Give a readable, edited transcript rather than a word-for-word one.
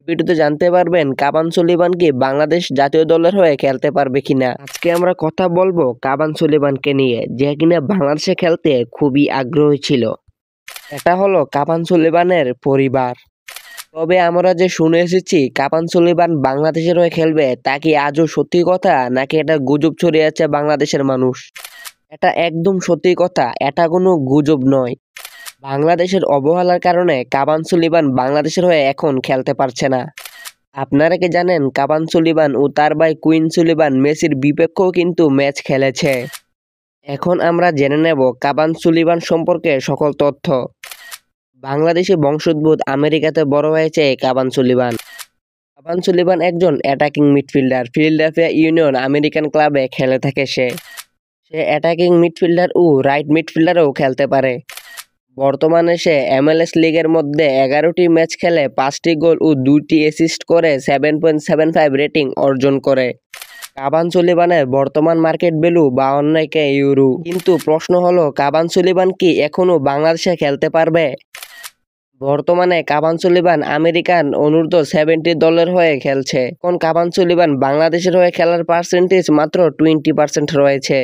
ভিডিওতে জানতে পারবেন কাবান সুলিমান কি বাংলাদেশ জাতীয় দলের হয়ে খেলতে পারবে কিনা। আজকে আমরা কথা বলবো কাবান সুলিমানকে নিয়ে, যে কিনা বাংলাদেশে খেলতে খুবই আগ্রহী ছিল। এটা হলো কাবান সুলিমানের পরিবার। তবে আমরা যে শুনে এসেছি কাবান সুলিমান বাংলাদেশের হয়ে খেলবে, তা কি আজও সত্যি কথা নাকি এটা গুজব ছড়িয়েছে বাংলাদেশের মানুষ? এটা একদম সত্যি কথা, এটা কোনো গুজব নয়। বাংলাদেশের অবহেলার কারণে কাবান সুলিমান বাংলাদেশের হয়ে এখন খেলতে পারছে না। আপনারা কি জানেন কাবান সুলিমান ও তার ভাই কুইন সুলিমান মেসির বিপক্ষেও কিন্তু ম্যাচ খেলেছে। এখন আমরা জেনে নেব কাবান সুলিমান সম্পর্কে সকল তথ্য। বাংলাদেশি বংশোদ্ভূত, আমেরিকাতে বড় হয়েছে কাবান সুলিমান। কাবান সুলিমান একজন attacking midfielder. Philadelphia union American ক্লাবে খেলে থাকে সে অ্যাটাকিং মিডফিল্ডার ও রাইট মিডফিল্ডারও খেলতে পারে। বর্তমানে সে MLS লিগের মধ্যে 11টি ম্যাচ খেলে 5টি গোল ও 2টি অ্যাসিস্ট করে 7.75 রেটিং অর্জন করে। কাবান সুলিমানের বর্তমান মার্কেট ভ্যালু 52K ইউরো। কিন্তু প্রশ্ন হলো কাবান সুলিমান কি এখনো বাংলাদেশে খেলতে পারবে? বর্তমানে কাবান সুলিমান আমেরিকান অনূর্ধ্ব 70 দলের হয়ে খেলছে। এখন কাবান সুলিমান বাংলাদেশের হয়ে খেলার পার্সেন্টেজ মাত্র 20% রয়েছে।